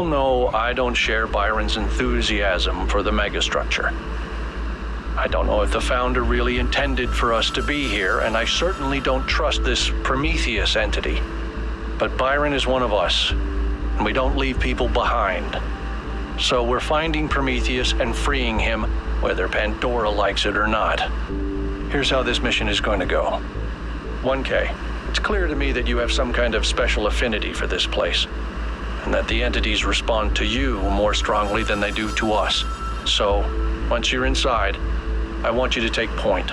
all know I don't share Byron's enthusiasm for the megastructure. I don't know if the Founder really intended for us to be here, and I certainly don't trust this Prometheus entity. But Byron is one of us, and we don't leave people behind. So we're finding Prometheus and freeing him, whether Pandora likes it or not. Here's how this mission is going to go. 1K, it's clear to me that you have some kind of special affinity for this place, and that the entities respond to you more strongly than they do to us. So, once you're inside, I want you to take point.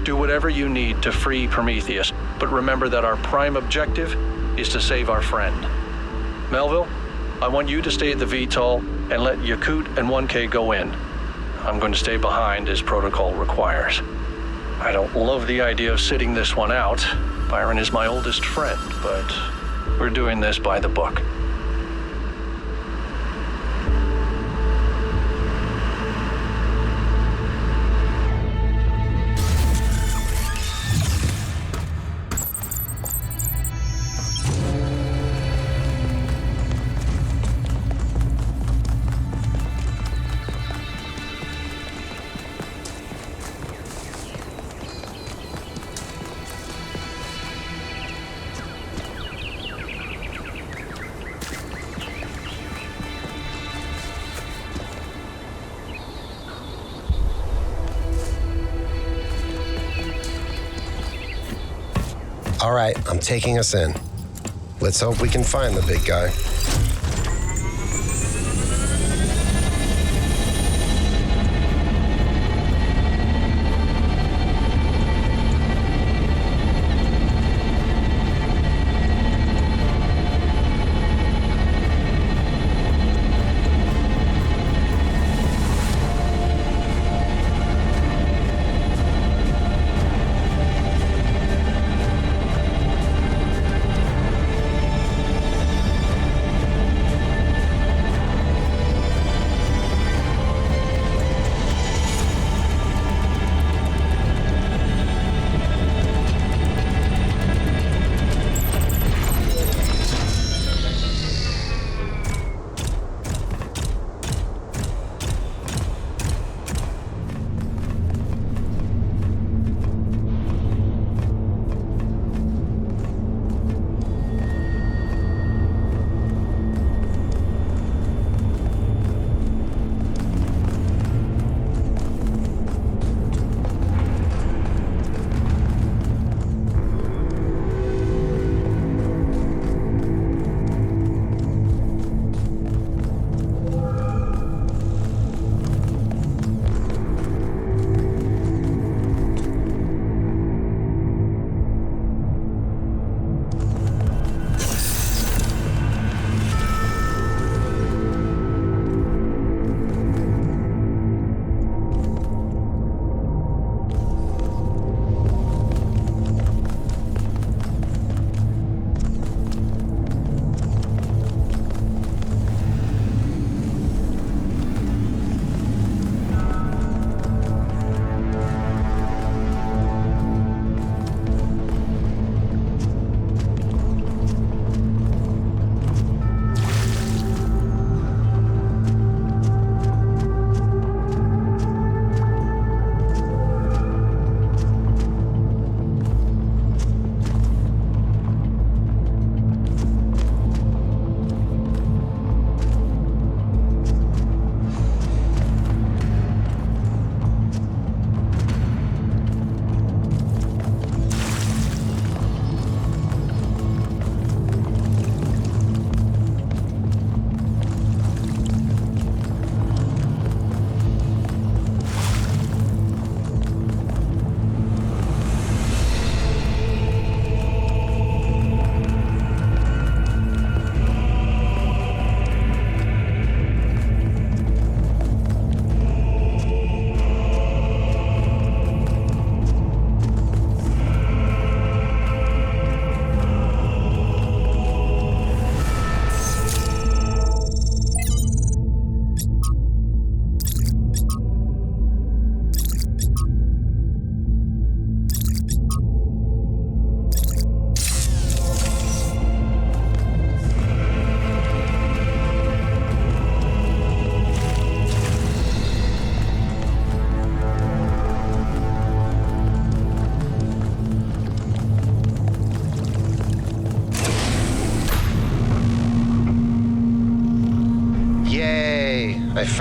Do whatever you need to free Prometheus, but remember that our prime objective is to save our friend. Melville, I want you to stay at the VTOL and let Yakut and 1K go in. I'm going to stay behind as protocol requires. I don't love the idea of sitting this one out. Byron is my oldest friend, but we're doing this by the book. All right, I'm taking us in. Let's hope we can find the big guy.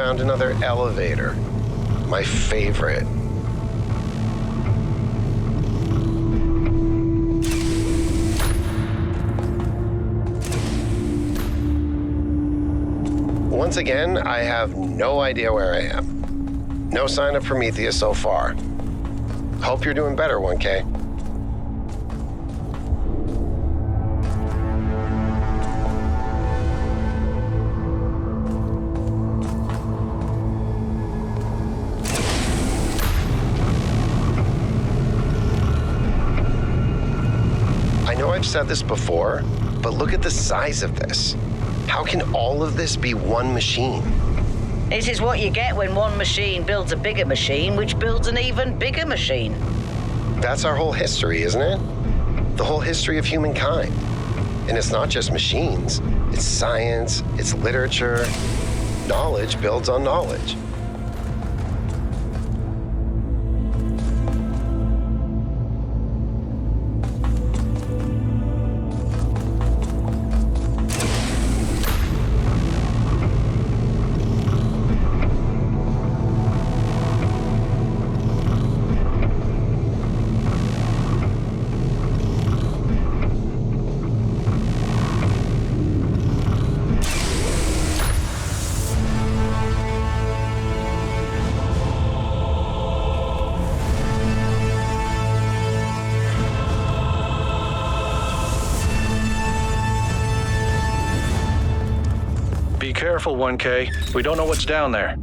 found another elevator. My favorite. Once again, I have no idea where I am. No sign of Prometheus so far. Hope you're doing better, 1K. I know I've said this before, but look at the size of this. How can all of this be one machine? This is what you get when one machine builds a bigger machine, which builds an even bigger machine. That's our whole history, isn't it? The whole history of humankind. And it's not just machines, it's science, it's literature. Knowledge builds on knowledge. Be careful, 1K. We don't know what's down there.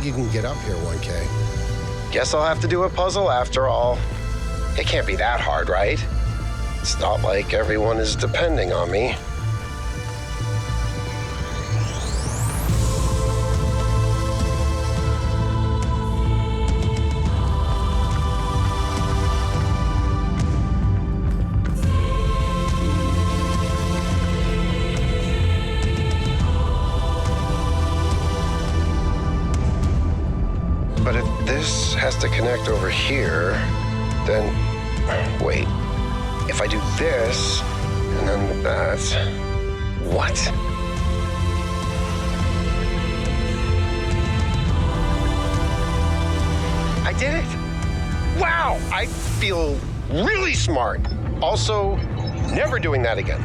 think you can get up here, 1K. Guess I'll have to do a puzzle after all. It can't be that hard, right? It's not like everyone is depending on me. But if this has to connect over here, then wait. If I do this, and then that, what? I did it! Wow, I feel really smart. Also, never doing that again.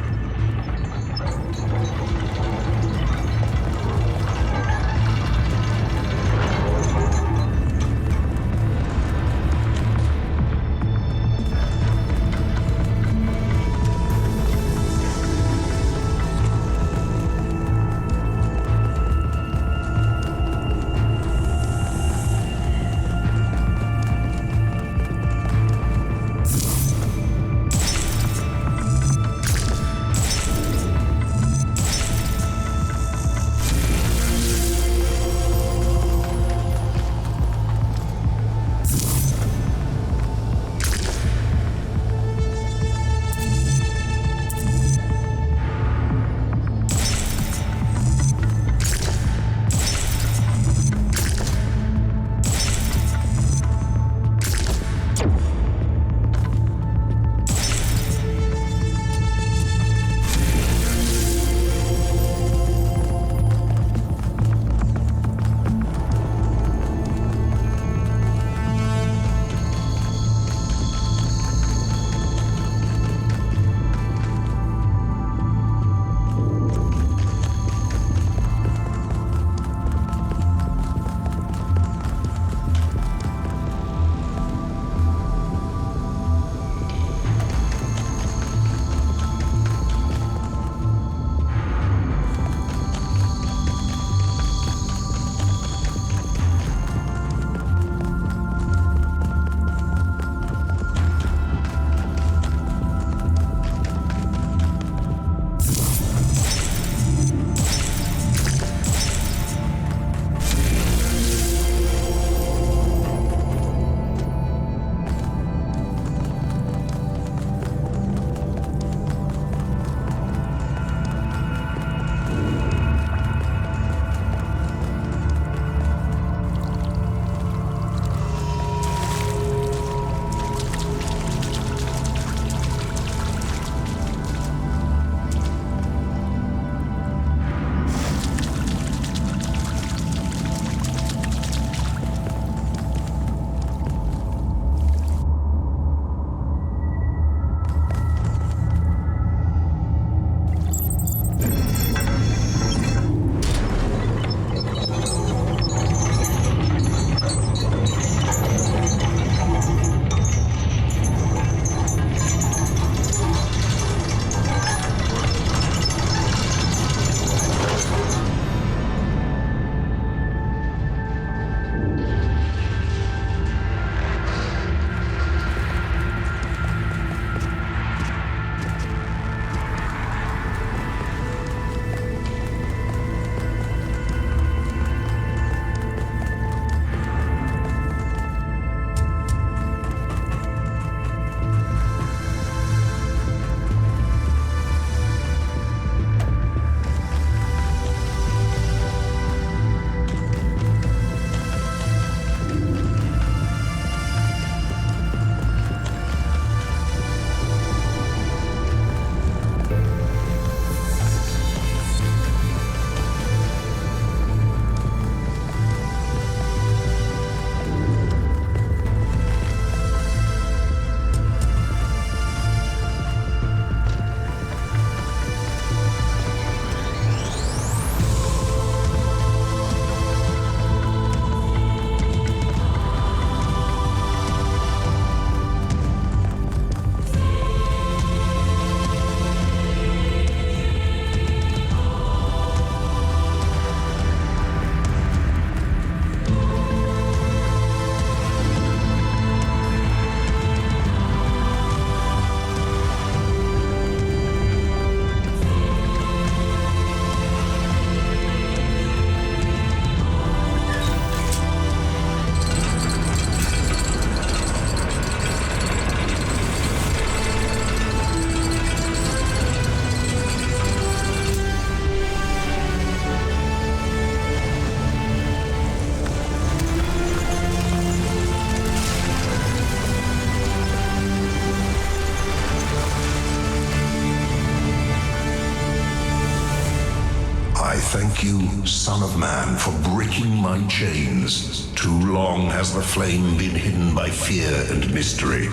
thank you, Son of Man, for breaking my chains. Too long has the flame been hidden by fear and mystery.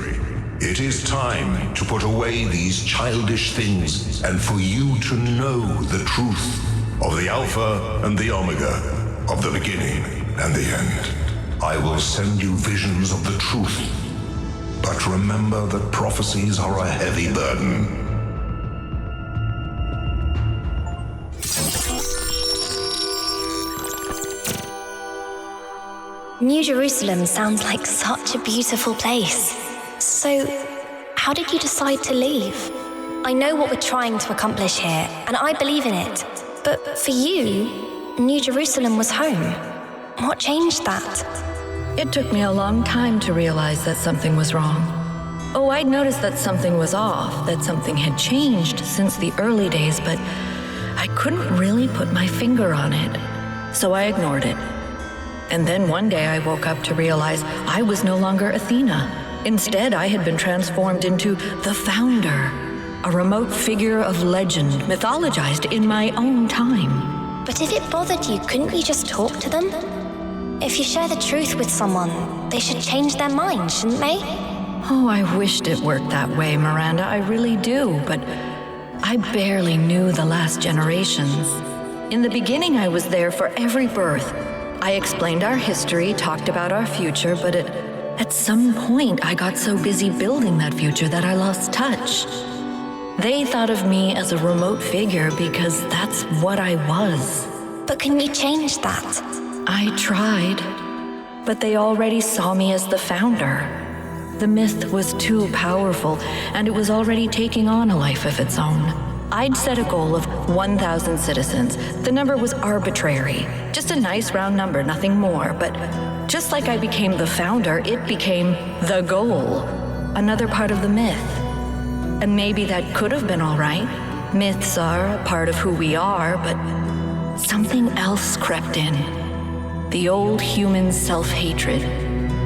It is time to put away these childish things and for you to know the truth of the Alpha and the Omega, of the beginning and the end. I will send you visions of the truth, but remember that prophecies are a heavy burden. New Jerusalem sounds like such a beautiful place. So, how did you decide to leave? I know what we're trying to accomplish here, and I believe in it. But for you, New Jerusalem was home. What changed that? It took me a long time to realize that something was wrong. Oh, I'd noticed that something was off, that something had changed since the early days, but I couldn't really put my finger on it. So I ignored it. And then one day I woke up to realize I was no longer Athena. Instead, I had been transformed into the Founder, a remote figure of legend, mythologized in my own time. But if it bothered you, couldn't you just talk to them? If you share the truth with someone, they should change their mind, shouldn't they? Oh, I wished it worked that way, Miranda, I really do, but I barely knew the last generations. In the beginning, I was there for every birth. I explained our history, talked about our future, but at some point, I got so busy building that future that I lost touch. They thought of me as a remote figure because that's what I was. But can you change that? I tried, but they already saw me as the Founder. The myth was too powerful, and it was already taking on a life of its own. I'd set a goal of 1,000 citizens. The number was arbitrary, just a nice round number, nothing more. But just like I became the Founder, it became the goal, another part of the myth. And maybe that could have been all right. Myths are a part of who we are, but something else crept in. The old human self-hatred.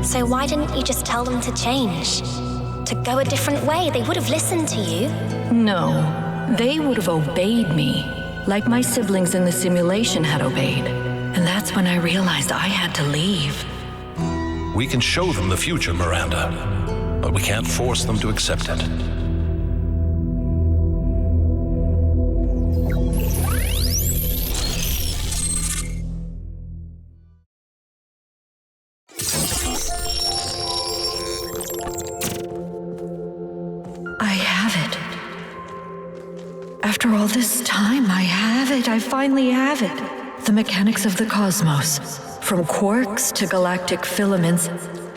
So why didn't you just tell them to change? To go a different way? They would have listened to you. No. They would have obeyed me, like my siblings in the simulation had obeyed. And that's when I realized I had to leave. We can show them the future, Miranda, but we can't force them to accept it. I have it. After all this time, I have it. I finally have it. The mechanics of the cosmos, from quarks to galactic filaments,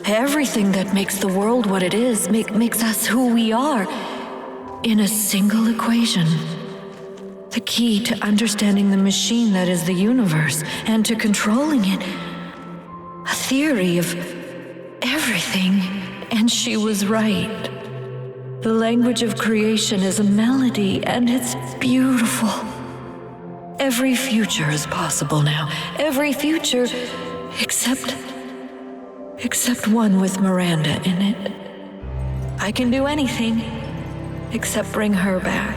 everything that makes the world what it is, makes us who we are, in a single equation. The key to understanding the machine that is the universe, and to controlling it. A theory of everything, and she was right. The language of creation is a melody, and it's beautiful. Every future is possible now. Every future, except one with Miranda in it. I can do anything, except bring her back,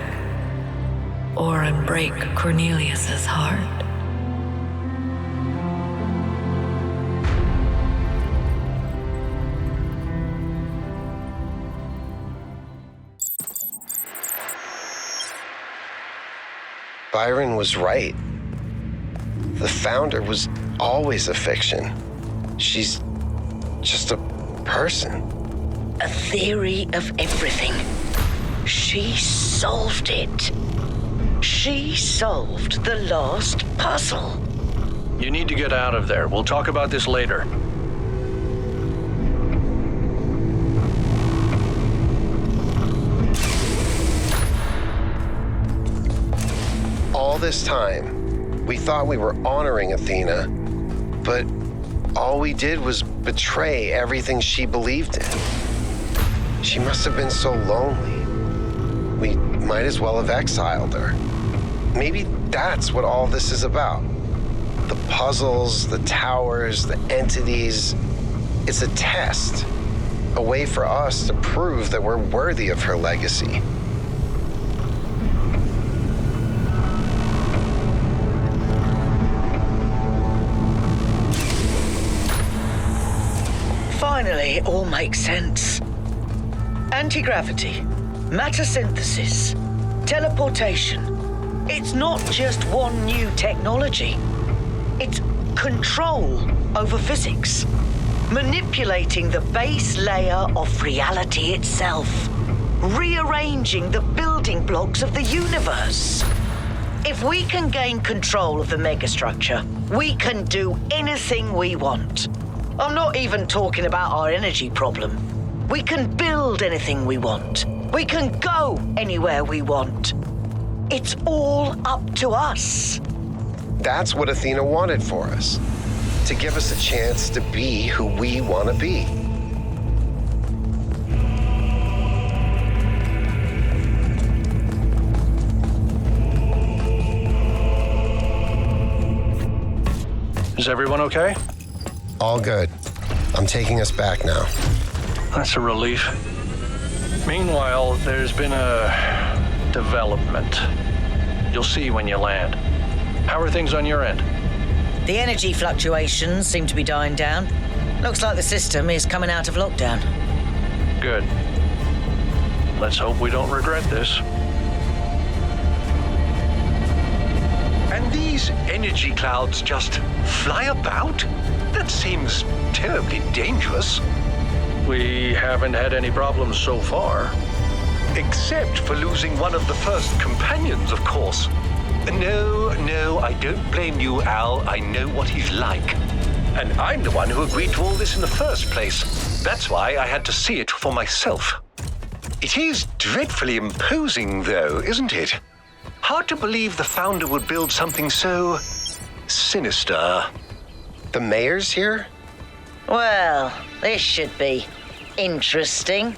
or unbreak Cornelius's heart. Byron was right. The Founder was always a fiction. She's just a person. A theory of everything. She solved it. She solved the last puzzle. You need to get out of there. We'll talk about this later. All this time, we thought we were honoring Athena, but all we did was betray everything she believed in. She must have been so lonely. We might as well have exiled her. Maybe that's what all this is about. The puzzles, the towers, the entities. It's a test, a way for us to prove that we're worthy of her legacy. Finally, it all makes sense. Anti-gravity, matter synthesis, teleportation. It's not just one new technology. It's control over physics. Manipulating the base layer of reality itself. Rearranging the building blocks of the universe. If we can gain control of the megastructure, we can do anything we want. I'm not even talking about our energy problem. We can build anything we want. We can go anywhere we want. It's all up to us. That's what Athena wanted for us. To give us a chance to be who we want to be. Is everyone okay? All good. I'm taking us back now. That's a relief. Meanwhile, there's been a development. You'll see when you land. How are things on your end? The energy fluctuations seem to be dying down. Looks like the system is coming out of lockdown. Good. Let's hope we don't regret this. And these energy clouds just fly about? That seems terribly dangerous. We haven't had any problems so far. Except for losing one of the first companions, of course. No, I don't blame you, Al. I know what he's like. And I'm the one who agreed to all this in the first place. That's why I had to see it for myself. It is dreadfully imposing, though, isn't it? Hard to believe the founder would build something so sinister. The mayor's here? Well, this should be interesting.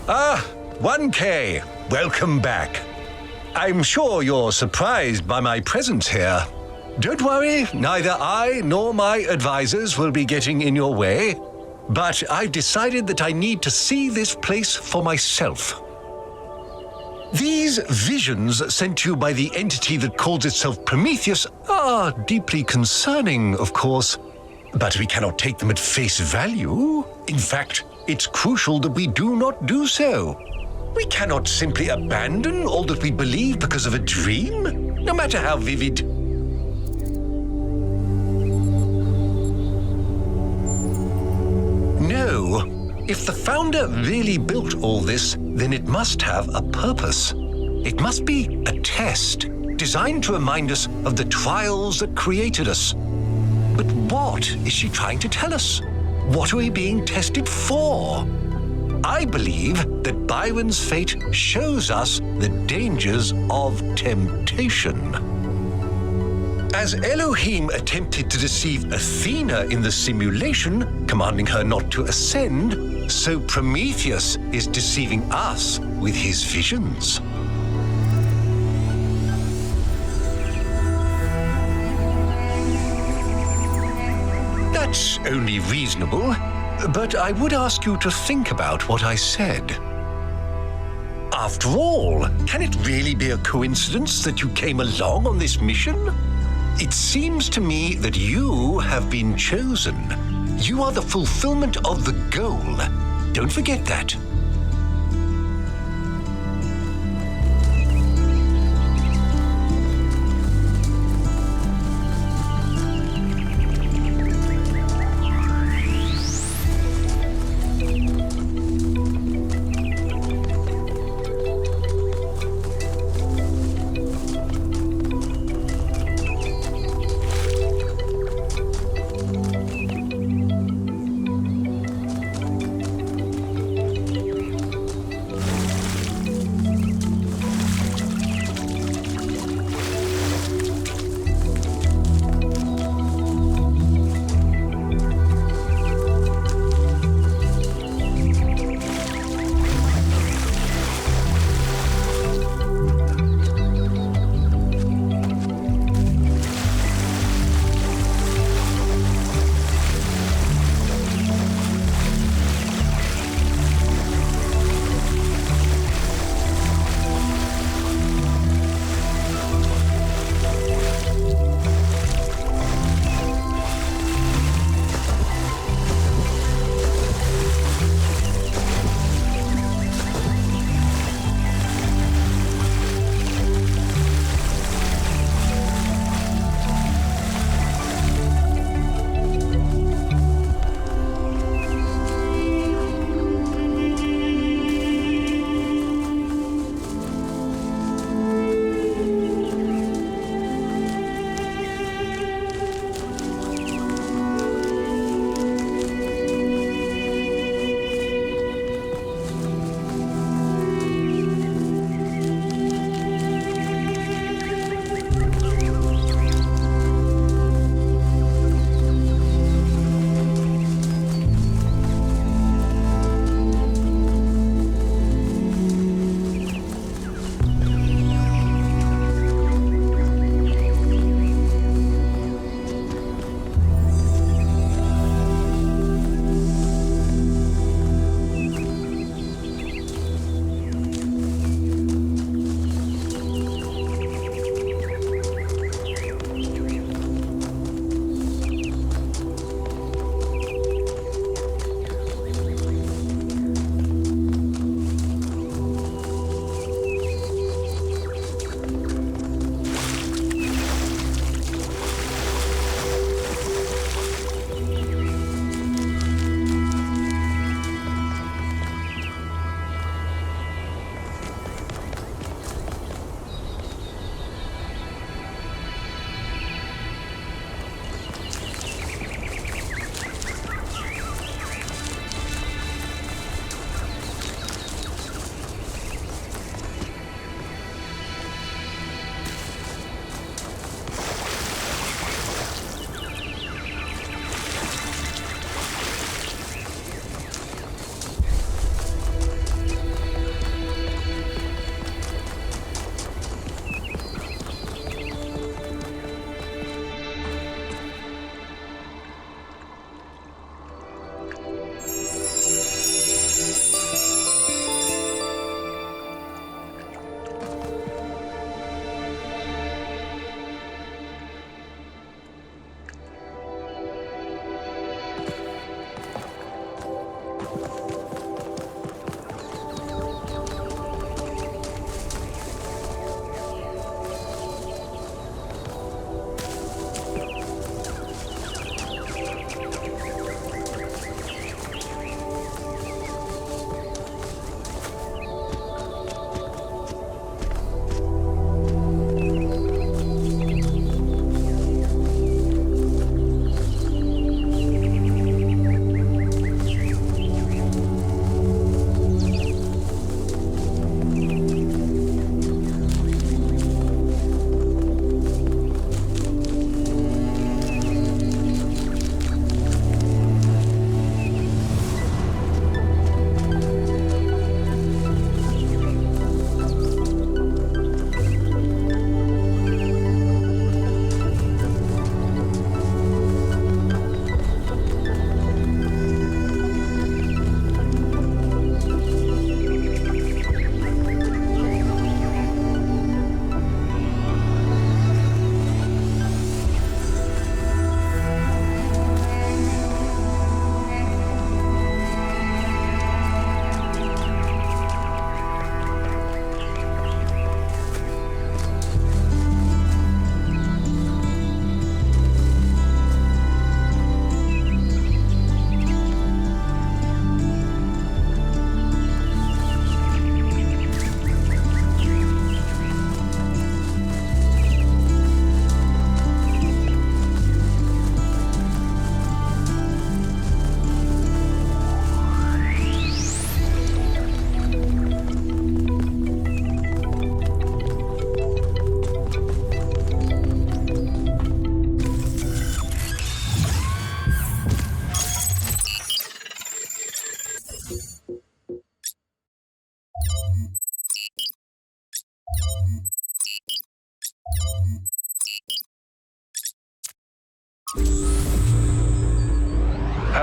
Ah, 1K. Welcome back. I'm sure you're surprised by my presence here. Don't worry, neither I nor my advisors will be getting in your way. But I've decided that I need to see this place for myself. These visions sent to you by the entity that calls itself Prometheus are deeply concerning, of course. But we cannot take them at face value. In fact, it's crucial that we do not do so. We cannot simply abandon all that we believe because of a dream, no matter how vivid. No, if the founder really built all this, then it must have a purpose. It must be a test, designed to remind us of the trials that created us. But what is she trying to tell us? What are we being tested for? I believe that Byron's fate shows us the dangers of temptation. As Elohim attempted to deceive Athena in the simulation, commanding her not to ascend, so Prometheus is deceiving us with his visions. That's only reasonable, but I would ask you to think about what I said. After all, can it really be a coincidence that you came along on this mission? It seems to me that you have been chosen. You are the fulfillment of the goal. Don't forget that.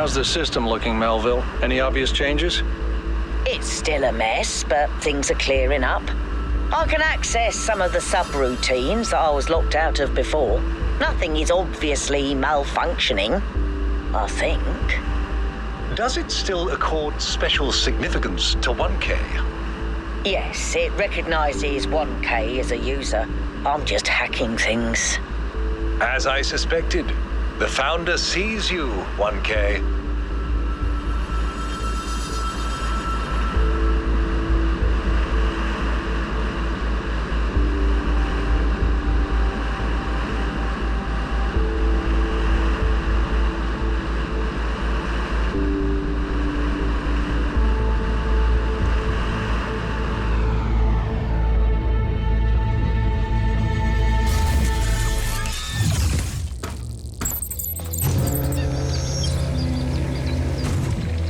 How's the system looking, Melville? Any obvious changes? It's still a mess, but things are clearing up. I can access some of the subroutines that I was locked out of before. Nothing is obviously malfunctioning, I think. Does it still accord special significance to 1K? Yes, it recognizes 1K as a user. I'm just hacking things. As I suspected, the Founder sees you, 1K.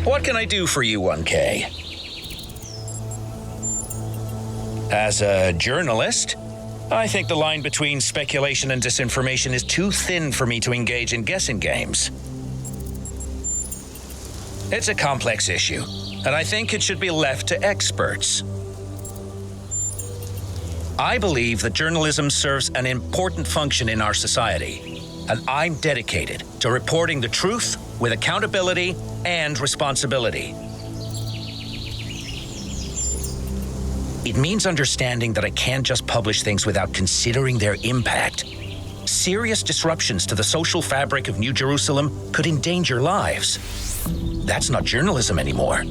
What can I do for you, 1K? As a journalist, I think the line between speculation and disinformation is too thin for me to engage in guessing games. It's a complex issue, and I think it should be left to experts. I believe that journalism serves an important function in our society, and I'm dedicated to reporting the truth with accountability and responsibility. It means understanding that I can't just publish things without considering their impact. Serious disruptions to the social fabric of New Jerusalem could endanger lives. That's not journalism anymore.